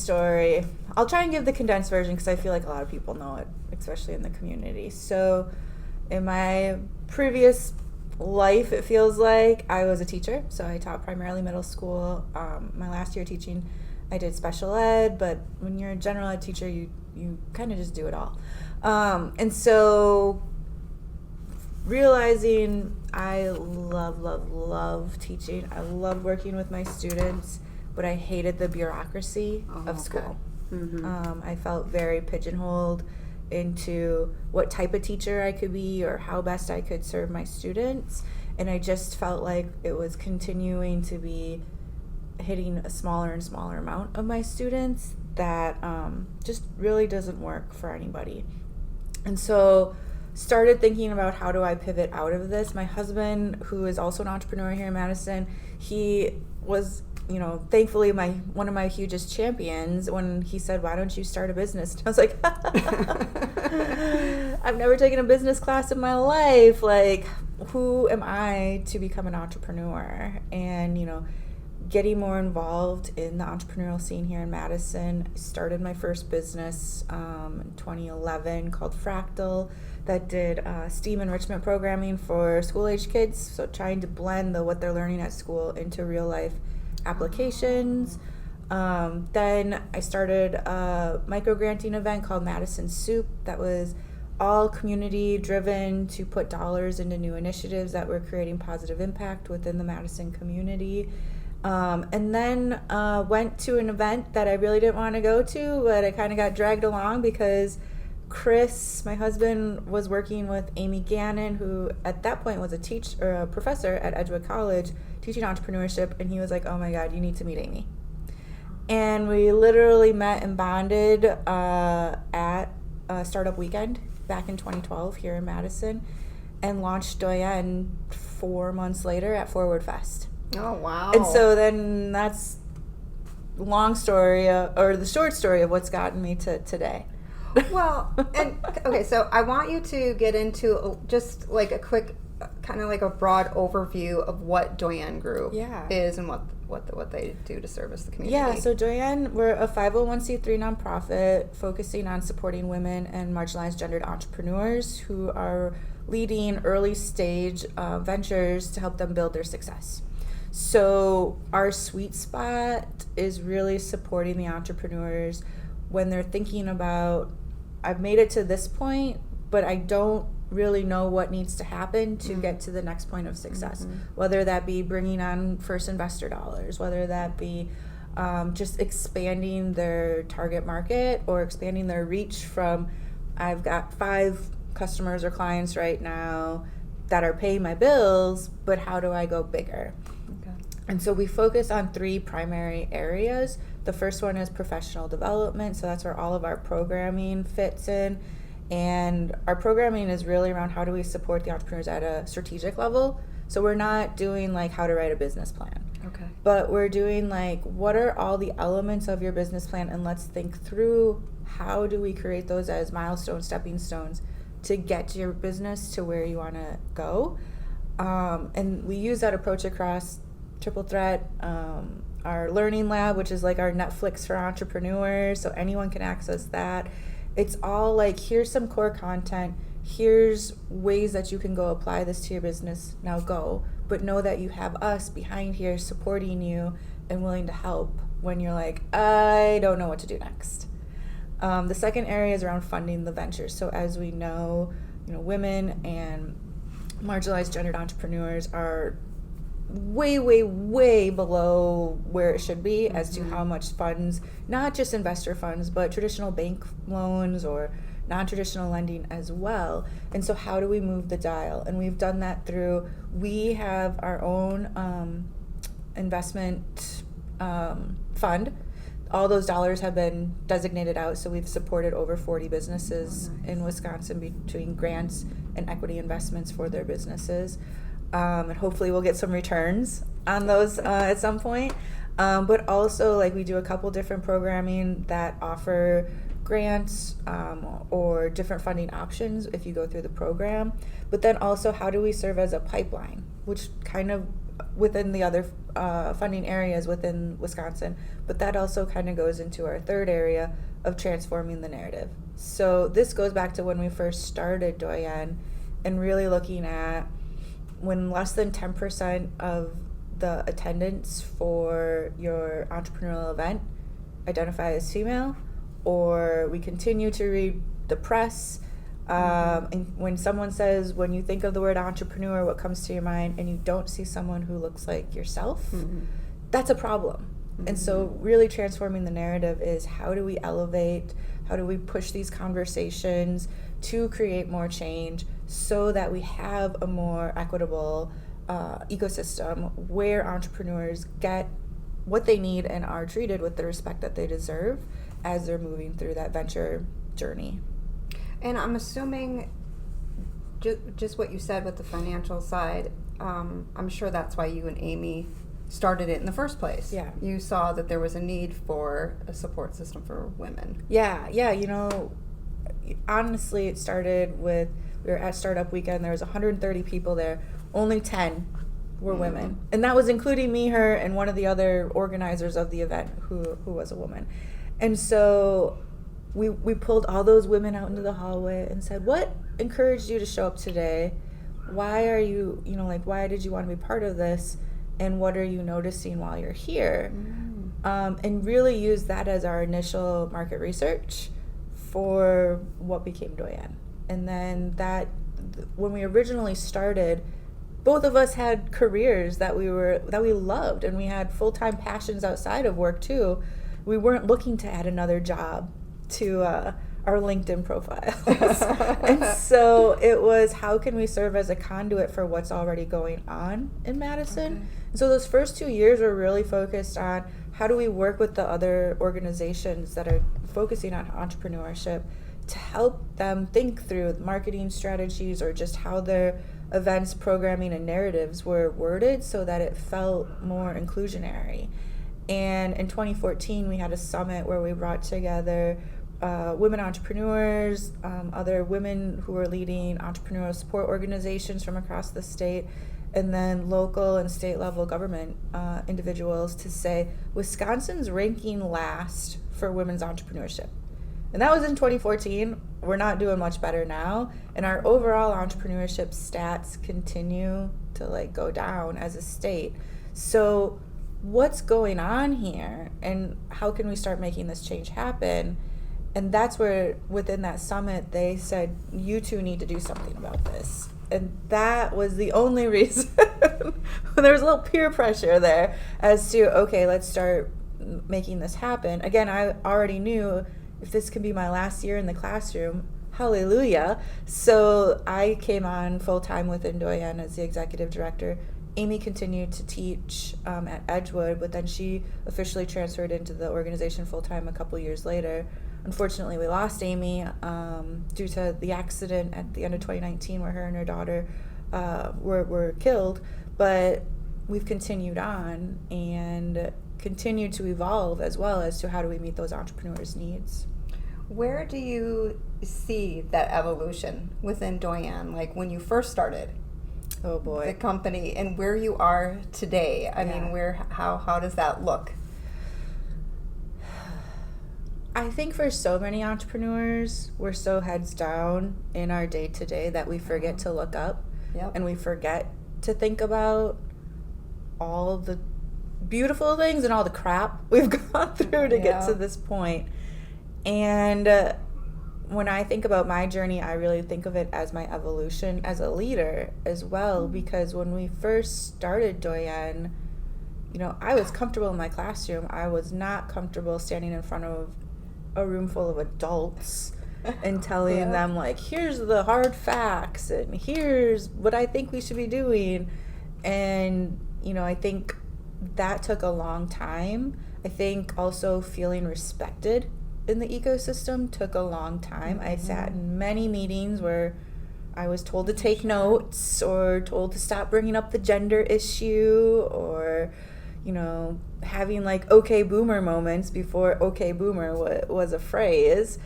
story. I'll try and give the condensed version because I feel like a lot of people know it, especially in the community. So in my previous life, it feels like I was a teacher. So I taught primarily middle school. My last year teaching, I did special ed, but when you're a general ed teacher, you kind of just do it all. And so realizing I love teaching. I love working with my students, but I hated the bureaucracy of school. Mm-hmm. I felt very pigeonholed into what type of teacher I could be or how best I could serve my students. And I just felt like it was continuing to be hitting a smaller and smaller amount of my students that just really doesn't work for anybody. And so started thinking about how do I pivot out of this. My husband, who is also an entrepreneur here in Madison, he was, thankfully one of my hugest champions when he said, why don't you start a business? And I was like, I've never taken a business class in my life. Like, who am I to become an entrepreneur? And, getting more involved in the entrepreneurial scene here in Madison. I started my first business in 2011 called Fractal that did STEAM enrichment programming for school-age kids. So trying to blend what they're learning at school into real-life applications. Then I started a micro-granting event called Madison Soup that was all community-driven to put dollars into new initiatives that were creating positive impact within the Madison community. And then went to an event that I really didn't want to go to, but I kind of got dragged along because Chris, my husband, was working with Amy Gannon, who at that point was a professor at Edgewood College teaching entrepreneurship, and he was like, oh my God, you need to meet Amy. And we literally met and bonded at Startup Weekend back in 2012 here in Madison and launched Doyenne 4 months later at Forward Fest. Oh, wow. And so then that's long story, or the short story of what's gotten me to today. Well, and okay, so I want you to get into just like a quick, kind of like a broad overview of what Doyenne Group is and what they do to service the community. Yeah, so Doyenne, we're a 501c3 nonprofit focusing on supporting women and marginalized gendered entrepreneurs who are leading early stage ventures to help them build their success. So our sweet spot is really supporting the entrepreneurs when they're thinking about, I've made it to this point, but I don't really know what needs to happen to get to the next point of success. Whether that be bringing on first investor dollars, whether that be just expanding their target market or expanding their reach from, I've got 5 customers or clients right now that are paying my bills, but how do I go bigger? And so we focus on 3 primary areas. The first one is professional development. So that's where all of our programming fits in. And our programming is really around how do we support the entrepreneurs at a strategic level. So we're not doing like how to write a business plan. Okay. But we're doing like, what are all the elements of your business plan? And let's think through how do we create those as milestones, stepping stones to get your business to where you want to go. And we use that approach across Triple Threat, our learning lab, which is like our Netflix for entrepreneurs, so anyone can access that. It's all like, here's some core content, here's ways that you can go apply this to your business, now go, but know that you have us behind here supporting you and willing to help when you're like, I don't know what to do next. The second area is around funding the ventures. So as we know, women and marginalized gendered entrepreneurs are way below where it should be as to how much funds, not just investor funds, but traditional bank loans or non-traditional lending as well. And so how do we move the dial? And we've done that through, we have our own investment fund. All those dollars have been designated out, so we've supported over 40 businesses in Wisconsin between grants and equity investments for their businesses. And hopefully we'll get some returns on those at some point. But also, like, we do a couple different programming that offer grants or different funding options if you go through the program. But then also, how do we serve as a pipeline, which kind of within the other funding areas within Wisconsin. But that also kind of goes into our third area of transforming the narrative. So this goes back to when we first started Doyenne and really looking at when less than 10% of the attendance for your entrepreneurial event identify as female, or we continue to read the press. And when someone says, when you think of the word entrepreneur, what comes to your mind, and you don't see someone who looks like yourself, that's a problem. And so really transforming the narrative is, how do we elevate, how do we push these conversations to create more change so that we have a more equitable ecosystem where entrepreneurs get what they need and are treated with the respect that they deserve as they're moving through that venture journey. And I'm assuming just what you said with the financial side, I'm sure that's why you and Amy started it in the first place. Yeah. You saw that there was a need for a support system for women. Yeah. You know, honestly, it started with, we were at Startup Weekend, there was 130 people there, only 10 were women. And that was including me, her, and one of the other organizers of the event who was a woman. And so we pulled all those women out into the hallway and said, what encouraged you to show up today? Why are you, why did you want to be part of this? And what are you noticing while you're here? And really use that as our initial market research for what became Doyenne. And then when we originally started, both of us had careers that we loved, and we had full-time passions outside of work too. We weren't looking to add another job to our LinkedIn profiles. And so it was, how can we serve as a conduit for what's already going on in Madison? Okay. So those first 2 years were really focused on, how do we work with the other organizations that are focusing on entrepreneurship to help them think through marketing strategies, or just how their events, programming, and narratives were worded so that it felt more inclusionary. And in 2014, we had a summit where we brought together women entrepreneurs, other women who were leading entrepreneurial support organizations from across the state, and then local and state level government individuals to say, Wisconsin's ranking last for women's entrepreneurship. And that was in 2014. We're not doing much better now. And our overall entrepreneurship stats continue to go down as a state. So what's going on here, and how can we start making this change happen? And that's where, within that summit, they said, you two need to do something about this. And that was the only reason. There was a little peer pressure there as to, okay, let's start making this happen. Again, I already knew, if this can be my last year in the classroom, hallelujah. So I came on full-time within Doyenne as the executive director. Amy continued to teach at Edgewood, but then she officially transferred into the organization full-time a couple years later. Unfortunately, we lost Amy due to the accident at the end of 2019 where her and her daughter were killed. But we've continued on and continued to evolve as well as to how do we meet those entrepreneurs' needs. Where do you see that evolution within Doyenne? Like when you first started, oh boy, the company, and where you are today. I mean, how does that look? I think for so many entrepreneurs, we're so heads down in our day-to-day that we forget to look up. Yep. And we forget to think about all the beautiful things and all the crap we've gone through to get to this point. And when I think about my journey, I really think of it as my evolution as a leader as well, because when we first started Doyenne, I was comfortable in my classroom. I was not comfortable standing in front of a room full of adults and telling them, here's the hard facts and here's what I think we should be doing. And, I think that took a long time. I think also feeling respected in the ecosystem took a long time. I sat in many meetings where I was told to take notes, or told to stop bringing up the gender issue, or having okay boomer moments before okay boomer was a phrase.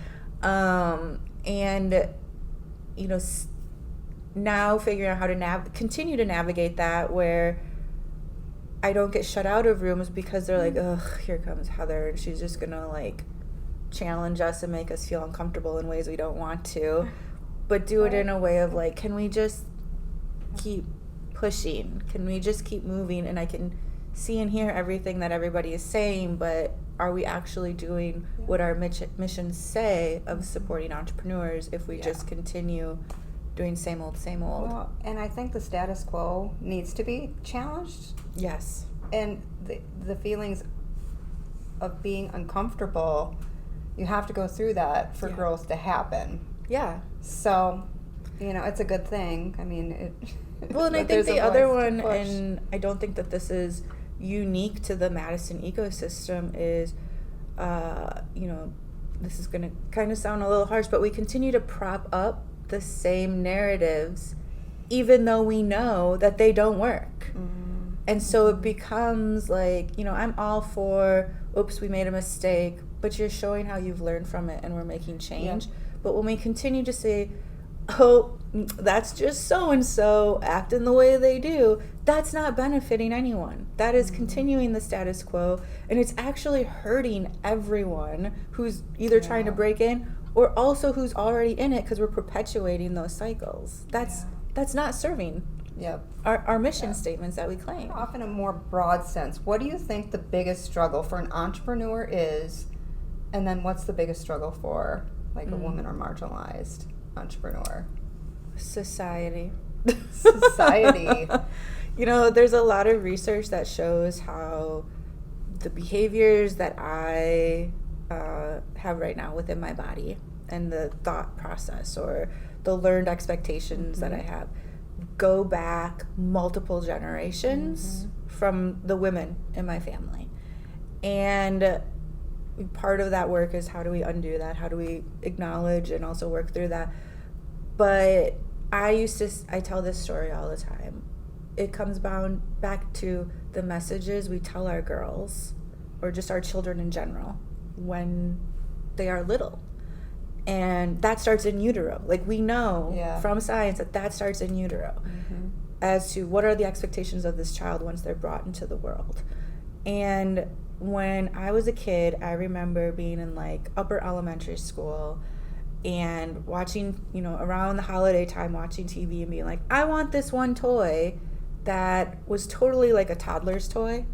And now figuring out how to continue to navigate that, where I don't get shut out of rooms because they're like, ugh, here comes Heather, and she's just gonna like challenge us and make us feel uncomfortable in ways we don't want to, but do it in a way of like, can we just keep pushing? Can we just keep moving? And I can see and hear everything that everybody is saying, but are we actually doing what our missions say of supporting entrepreneurs if we just continue doing same old, same old? Well, and I think the status quo needs to be challenged. Yes. And the feelings of being uncomfortable, you have to go through that for growth to happen. Yeah. So, it's a good thing. I mean, it. Well, and I think the other one, and I don't think that this is unique to the Madison ecosystem, is, this is going to kind of sound a little harsh, but we continue to prop up the same narratives, even though we know that they don't work. Mm-hmm. And so it becomes like, I'm all for, oops, we made a mistake, but you're showing how you've learned from it and we're making change. Yeah. But when we continue to say, oh, that's just so-and-so acting the way they do, that's not benefiting anyone. That is continuing the status quo, and it's actually hurting everyone who's either trying to break in or also who's already in it, because we're perpetuating those cycles. That's not serving our mission statements that we claim. Often a more broad sense, what do you think the biggest struggle for an entrepreneur is, and then what's the biggest struggle for like a woman or marginalized entrepreneur? Society. There's a lot of research that shows how the behaviors that I have right now within my body and the thought process or the learned expectations that I have go back multiple generations from the women in my family. And part of that work is, how do we undo that? How do we acknowledge and also work through that? But I tell this story all the time. It comes back to the messages we tell our girls, or just our children in general, when they are little. And that starts in utero. Like, we know from science that starts in utero, as to what are the expectations of this child once they're brought into the world. And when I was a kid, I remember being in like upper elementary school and watching, around the holiday time, watching TV and being like, I want this one toy that was totally like a toddler's toy.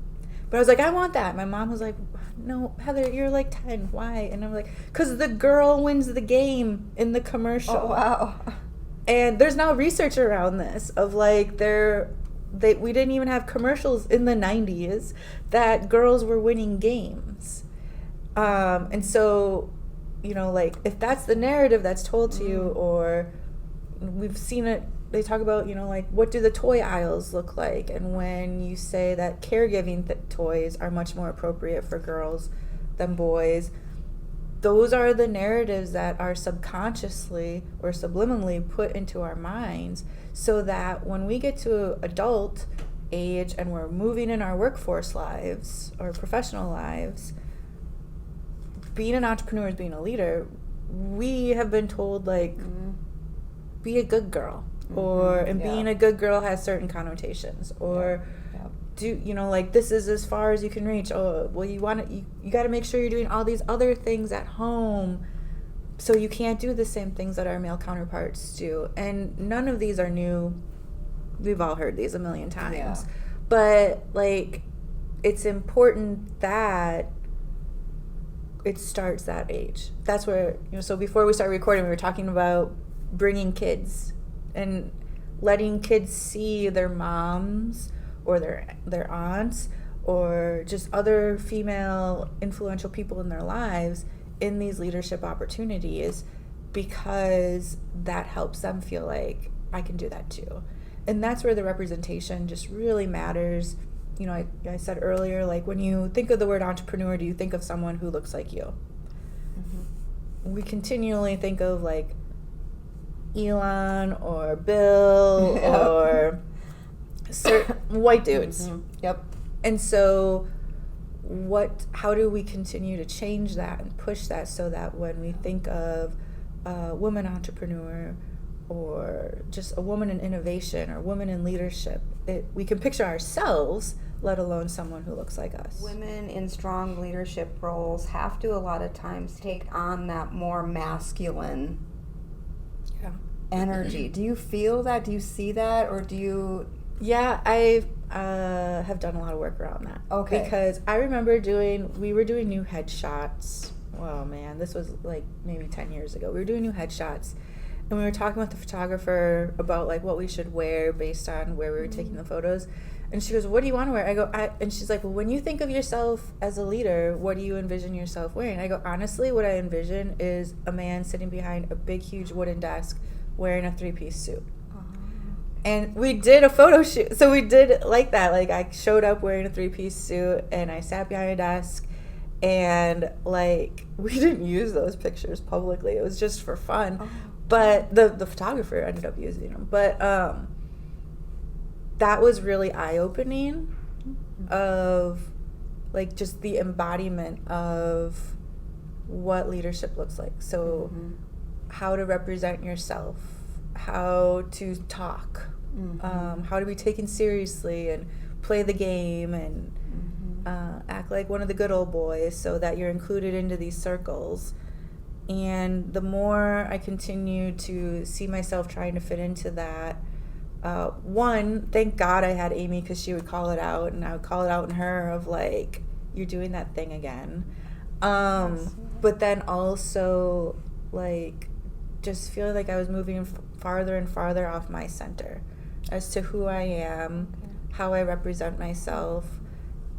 But I was like, I want that. My mom was like, no, Heather, you're like 10. Why? And I'm like, because the girl wins the game in the commercial. Oh, wow. And there's now research around this of like, we didn't even have commercials in the 90s that girls were winning games. And so, like, if that's the narrative that's told to you, or we've seen it, they talk about, like, what do the toy aisles look like? And when you say that caregiving toys are much more appropriate for girls than boys, those are the narratives that are subconsciously or subliminally put into our minds, so that when we get to adult age and we're moving in our workforce lives or professional lives, being an entrepreneur is being a leader. We have been told, like, be a good girl, or being a good girl has certain connotations, or do, like, this is as far as you can reach. Oh, well, you got to make sure you're doing all these other things at home, so you can't do the same things that our male counterparts do. And none of these are new. We've all heard these a million times. But, like, it's important that it starts that age. That's where, so before we started recording, we were talking about bringing kids and letting kids see their moms or their aunts or just other female influential people in their lives in these leadership opportunities, because that helps them feel like, I can do that too. And that's where the representation just really matters. I said earlier, like, when you think of the word entrepreneur, do you think of someone who looks like you? We continually think of, like, Elon or Bill or certain white dudes. Yep. And so how do we continue to change that and push that, so that when we think of a woman entrepreneur or just a woman in innovation or woman in leadership, we can picture ourselves let alone someone who looks like us. Women in strong leadership roles have to a lot of times take on that more masculine energy. Do you feel that? Do you see that? Or do you... Yeah, I have done a lot of work around that. Okay. Because I remember we were doing new headshots. Oh man, this was like maybe 10 years ago. We were doing new headshots, and we were talking with the photographer about like what we should wear based on where we were taking the photos. And she goes, "What do you want to wear?" I go, and she's like, "Well, when you think of yourself as a leader, what do you envision yourself wearing?" I go, "Honestly, what I envision is a man sitting behind a big, huge wooden desk wearing a 3-piece suit." And we did a photo shoot. So we did like that. Like I showed up wearing a 3-piece suit and I sat behind a desk, and like we didn't use those pictures publicly. It was just for fun. But the photographer ended up using them. But that was really eye-opening of like just the embodiment of what leadership looks like. So how to represent yourself, how to talk, how to be taken seriously and play the game and act like one of the good old boys so that you're included into these circles. And the more I continue to see myself trying to fit into that, one, thank God I had Amy, because she would call it out and I would call it out in her of like, you're doing that thing again. But then also like just feeling like I was moving farther and farther off my center as to who I am, how I represent myself,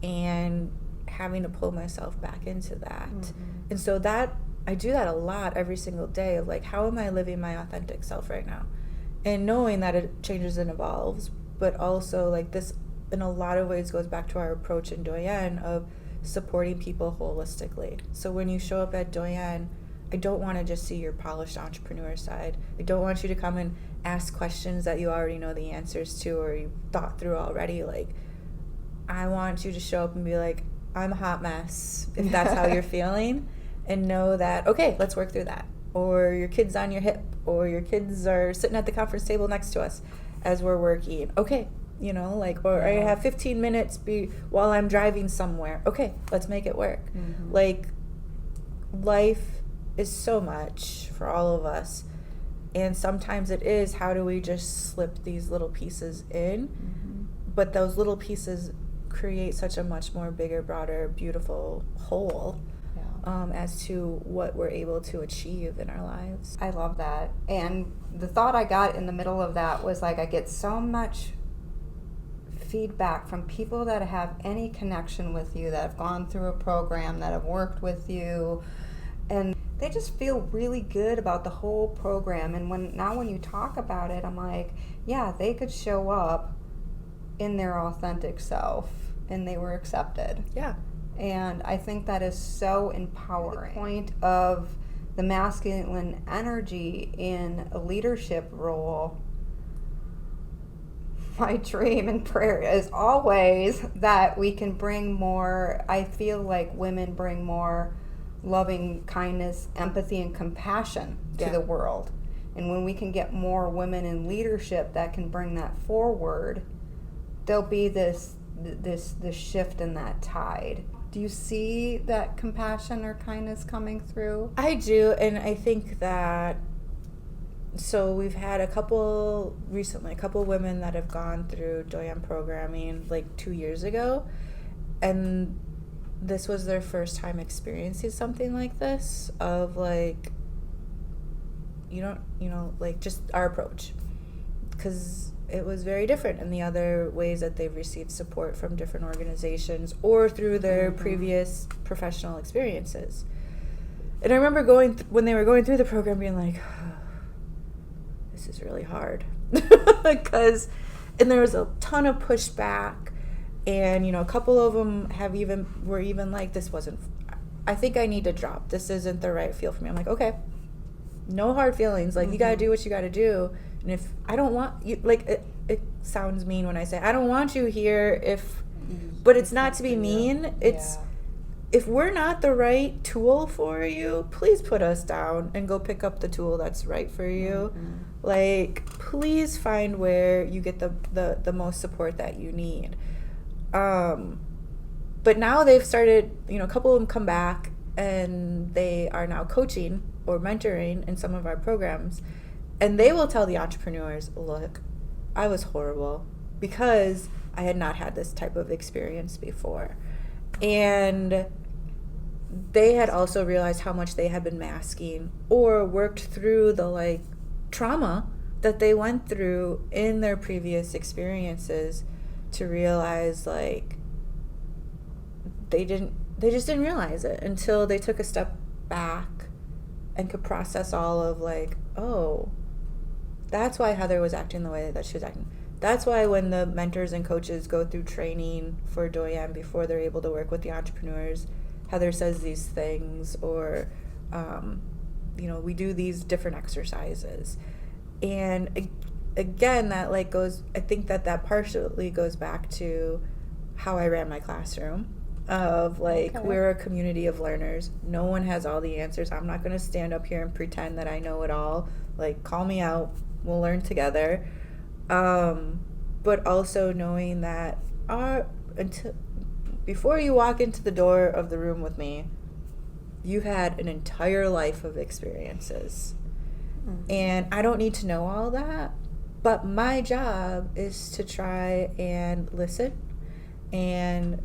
and having to pull myself back into that. And so that I do that a lot every single day of like, how am I living my authentic self right now? And knowing that it changes and evolves, but also like this in a lot of ways goes back to our approach in Doyenne of supporting people holistically. So when you show up at Doyenne, I don't want to just see your polished entrepreneur side. I don't want you to come and ask questions that you already know the answers to or you thought through already. Like, I want you to show up and be like, I'm a hot mess, if that's how you're feeling, and know that, okay, let's work through that. Or your kid's on your hip, or your kids are sitting at the conference table next to us as we're working. Okay, you know, like, or I have 15 minutes while I'm driving somewhere. Okay, let's make it work. Like, life is so much for all of us, and sometimes it is, how do we just slip these little pieces in? But those little pieces create such a much more bigger, broader, beautiful whole as to what we're able to achieve in our lives. I love that. And the thought I got in the middle of that was like, I get so much feedback from people that have any connection with you, that have gone through a program, that have worked with you, and they just feel really good about the whole program. And when you talk about it, I'm like, yeah, they could show up in their authentic self and they were accepted. Yeah. And I think that is so empowering. The point of the masculine energy in a leadership role, my dream and prayer is always that we can bring more. I feel like women bring more loving kindness, empathy, and compassion to the world. And when we can get more women in leadership that can bring that forward, there'll be this shift in that tide. Do you see that compassion or kindness coming through? I do, and I think that, so we've had a couple women that have gone through Doyenne programming like 2 years ago, and this was their first time experiencing something like this, of like, like just our approach, because it was very different in the other ways that they've received support from different organizations or through their previous professional experiences. And I remember when they were going through the program being like, oh, this is really hard. And there was a ton of pushback, and a couple of them were even like, I think I need to drop. This isn't the right feel for me. I'm like, okay, no hard feelings. Like, you got to do what you got to do. And if I don't want you, like, it sounds mean when I say I don't want you here, but it's not to be mean. It's, if we're not the right tool for you, please put us down and go pick up the tool that's right for you. Like, please find where you get the most support that you need. But now they've started, a couple of them come back and they are now coaching or mentoring in some of our programs. And they will tell the entrepreneurs, look, I was horrible because I had not had this type of experience before. And they had also realized how much they had been masking or worked through the trauma that they went through in their previous experiences to realize they just didn't realize it until they took a step back and could process all of oh, that's why Heather was acting the way that she was acting. That's why when the mentors and coaches go through training for Doyenne before they're able to work with the entrepreneurs, Heather says these things, or we do these different exercises. And again, that goes, I think that partially goes back to how I ran my classroom of we're a community of learners. No one has all the answers. I'm not going to stand up here and pretend that I know it all. Call me out. We'll learn together. But also knowing that before you walk into the door of the room with me, you had an entire life of experiences. Mm-hmm. And I don't need to know all that, but my job is to try and listen and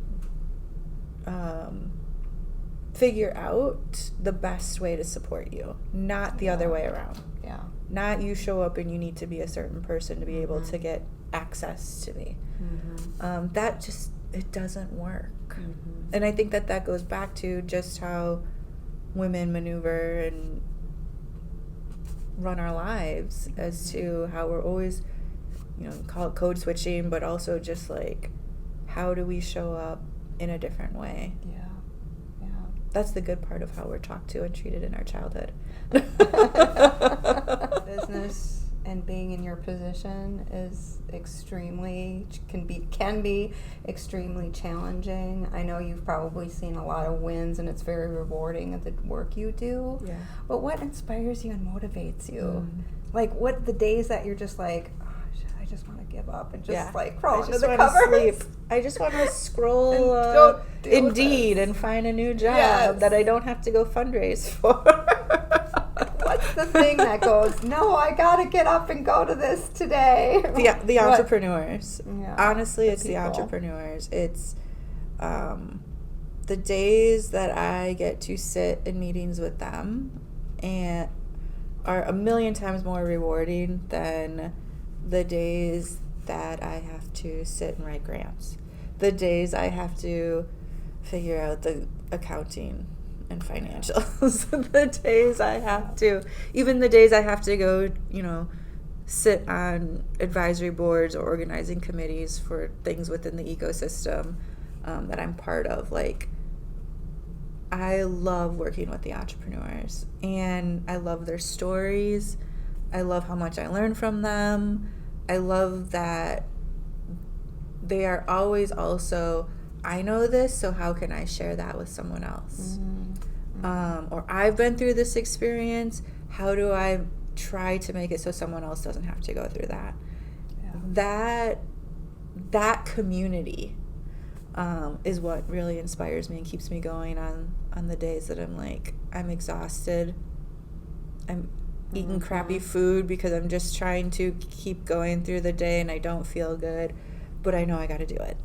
figure out the best way to support you, not the other way around. Yeah. Not you show up and you need to be a certain person to be able to get access to me. Mm-hmm. That just, it doesn't work. Mm-hmm. And I think that goes back to just how women maneuver and run our lives as to how we're always, call it code switching, but also just how do we show up in a different way? Yeah. That's the good part of how we're talked to and treated in our childhood. Business and being in your position is can be extremely challenging. I know you've probably seen a lot of wins, and it's very rewarding at the work you do. Yeah. But what inspires you and motivates you? What the days that you're just I just want to give up and just crawl under the covers. Sleep. I just want to scroll Indeed and find a new job that I don't have to go fundraise for. What's the thing that goes, no, I got to get up and go to this today? The entrepreneurs. Yeah, honestly, it's the entrepreneurs. It's the days that I get to sit in meetings with them and are a million times more rewarding than the days that I have to sit and write grants. The days I have to figure out the accounting and financials. The days I have to go, sit on advisory boards or organizing committees for things within the ecosystem that I'm part of. I love working with the entrepreneurs, and I love their stories. I love how much I learn from them. I love that they are always also, I know this, so how can I share that with someone else? Mm-hmm. Or I've been through this experience, how do I try to make it so someone else doesn't have to go through that? Yeah. That community is what really inspires me and keeps me going on the days that I'm exhausted. I'm eating crappy food because I'm just trying to keep going through the day and I don't feel good, but I know I got to do it.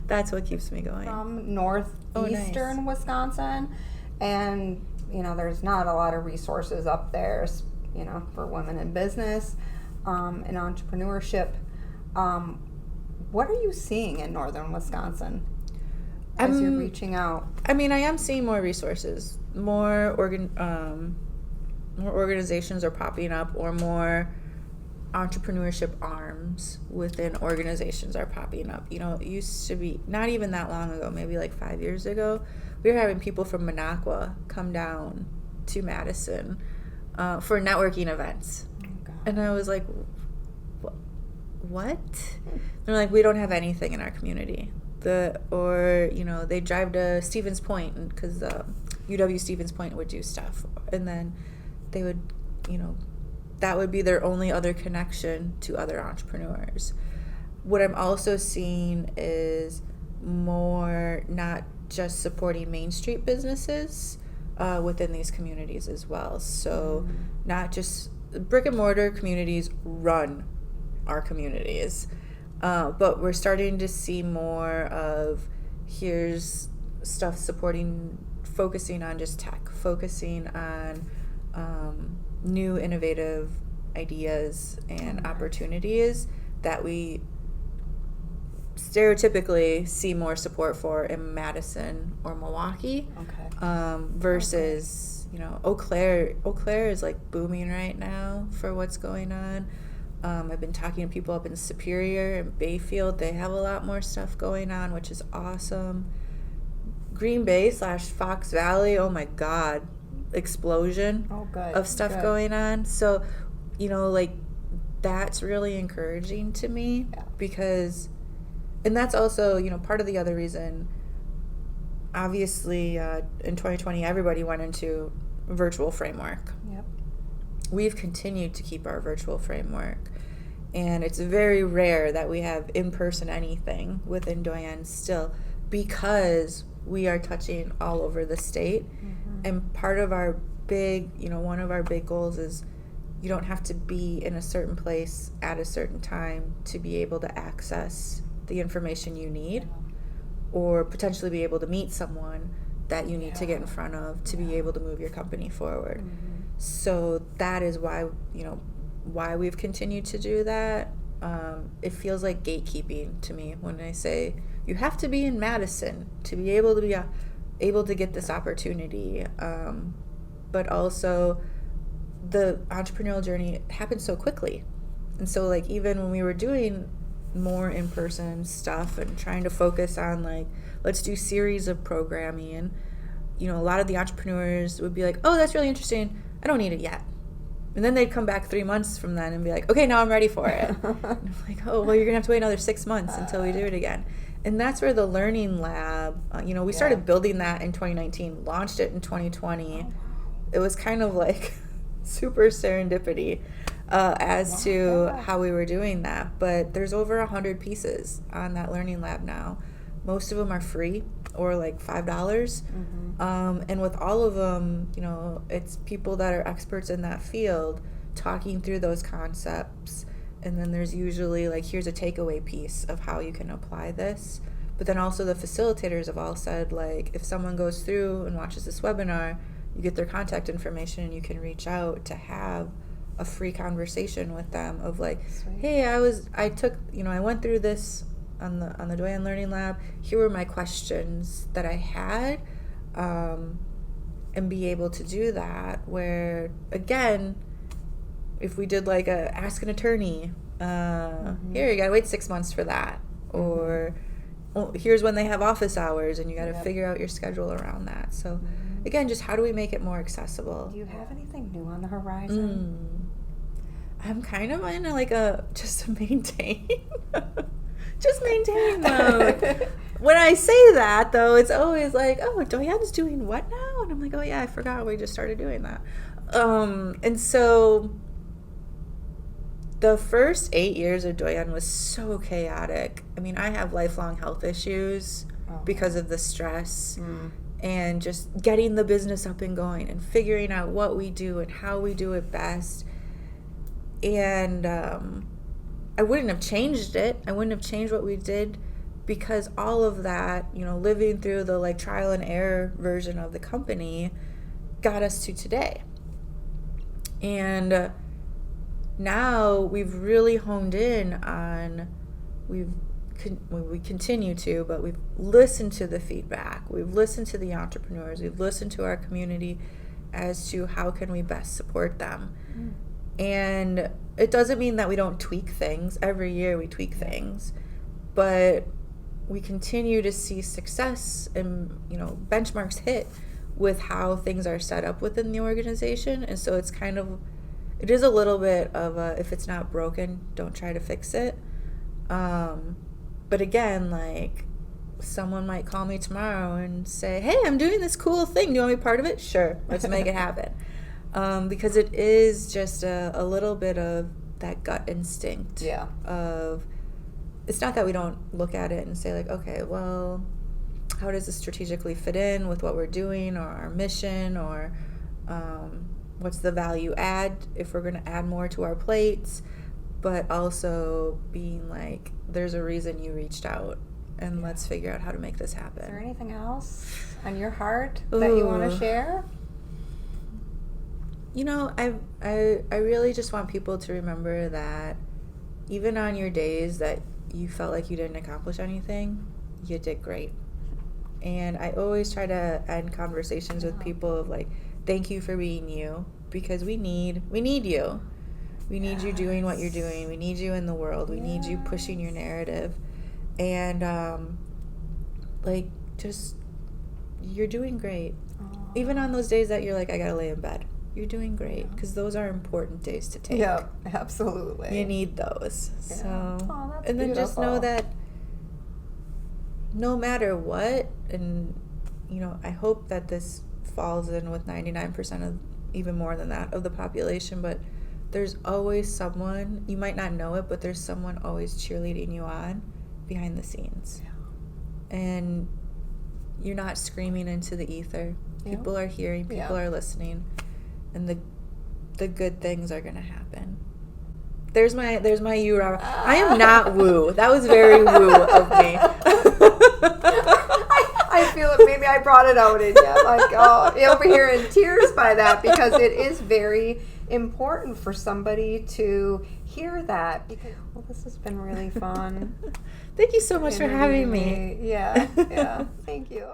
That's what keeps me going. From northeastern Wisconsin, and there's not a lot of resources up there, for women in business and entrepreneurship. What are you seeing in northern Wisconsin as you're reaching out? I am seeing more resources, more organizations are popping up, or more entrepreneurship arms within organizations are popping up. It used to be, not even that long ago, maybe 5 years ago, we were having people from Minocqua come down to Madison for networking events. Oh, God. And I was like, what? They're like, we don't have anything in our community. They drive to Stevens Point because UW Stevens Point would do stuff, and then they would, that would be their only other connection to other entrepreneurs. what I'm also seeing is more not just supporting Main Street businesses within these communities as well. So not just brick and mortar communities run our communities, but we're starting to see more of here's stuff focusing on just tech, focusing on new innovative ideas and opportunities that we stereotypically see more support for in Madison or Milwaukee, versus Eau Claire. Eau Claire is like booming right now for what's going on. I've been talking to people up in Superior and Bayfield. They have a lot more stuff going on, which is awesome. Green Bay / Fox Valley, oh my God, explosion of stuff going on. So, like that's really encouraging to me because, and that's also, part of the other reason, obviously, in 2020, everybody went into virtual framework. Yep. We've continued to keep our virtual framework, and it's very rare that we have in-person anything within Doyenne still, because we are touching all over the state. And part of our big, one of our big goals is you don't have to be in a certain place at a certain time to be able to access the information you need, or potentially be able to meet someone that you need to get in front of to be able to move your company forward. So that is why, why we've continued to do that. It feels like gatekeeping to me when I say you have to be in Madison to be able to get this opportunity. But also the entrepreneurial journey happens so quickly. And so like even when we were doing more in-person stuff and trying to focus on like, let's do series of programming, a lot of the entrepreneurs would be like, oh, that's really interesting, I don't need it yet. And then they'd come back 3 months from then and be like, okay, now I'm ready for it. And I'm like, oh, well, you're gonna have to wait another 6 months until we do it again. And that's where the learning lab, we started building that in 2019, launched it in 2020. It was kind of like super serendipity as to how we were doing that. But there's over 100 pieces on that learning lab now. Most of them are free or like $5. And with all of them, it's people that are experts in that field talking through those concepts. And then there's usually like, here's a takeaway piece of how you can apply this. But then also the facilitators have all said, like, if someone goes through and watches this webinar, you get their contact information and you can reach out to have a free conversation with them of like, hey, I went through this on the Doyenne Learning Lab. Here were my questions that I had, and be able to do that. Where again, if we did like a ask an attorney, here you gotta wait 6 months for that, or here's when they have office hours, and you gotta figure out your schedule around that. So again, just how do we make it more accessible? Do you have anything new on the horizon? I'm kind of in just to maintain. Just maintain mode. When I say that, though, it's always like, oh, Doyenne's doing what now? And I'm like, oh, yeah, I forgot we just started doing that. And so the first 8 years of Doyenne was so chaotic. I mean, I have lifelong health issues because of the stress and just getting the business up and going and figuring out what we do and how we do it best. And I wouldn't have changed it. I wouldn't have changed what we did, because all of that, living through the like trial and error version of the company got us to today. And now we've really honed in on, we continue to, but we've listened to the feedback. We've listened to the entrepreneurs. We've listened to our community as to how can we best support them. And it doesn't mean that we don't tweak things. Every year we tweak things, but we continue to see success and, benchmarks hit with how things are set up within the organization. And so it is a little bit of a, if it's not broken, don't try to fix it. But again, like, someone might call me tomorrow and say, hey, I'm doing this cool thing. Do you want to be part of it? Sure, let's make it happen. Because it is just a little bit of that gut instinct of it's not that we don't look at it and say like, okay, well, how does this strategically fit in with what we're doing or our mission, or what's the value add if we're going to add more to our plates, but also being like, there's a reason you reached out, and let's figure out how to make this happen. Is there anything else on your heart that you want to share? You know, I really just want people to remember that even on your days that you felt like you didn't accomplish anything, you did great. And I always try to end conversations with people of like, thank you for being you, because we need you. We need you doing what you're doing. We need you in the world. We need you pushing your narrative. And like, just, you're doing great. Even on those days that you're like, I gotta lay in bed, you're doing great, because those are important days to take. Yeah, absolutely. You need those. Yeah. So, that's and then beautiful. just know that no matter what, and you know, I hope that this falls in with 99% of, even more than that, of the population, but there's always someone, you might not know it, but there's someone always cheerleading you on behind the scenes. Yeah. And you're not screaming into the ether. People are hearing, people are listening, and the good things are going to happen. There's my you. I am not woo. That was very woo of me. I feel it. Maybe I brought it out in you. Like, oh, over here in tears by that, because it is very important for somebody to hear that. Well, this has been really fun. Thank you so much for having me. Yeah. Thank you.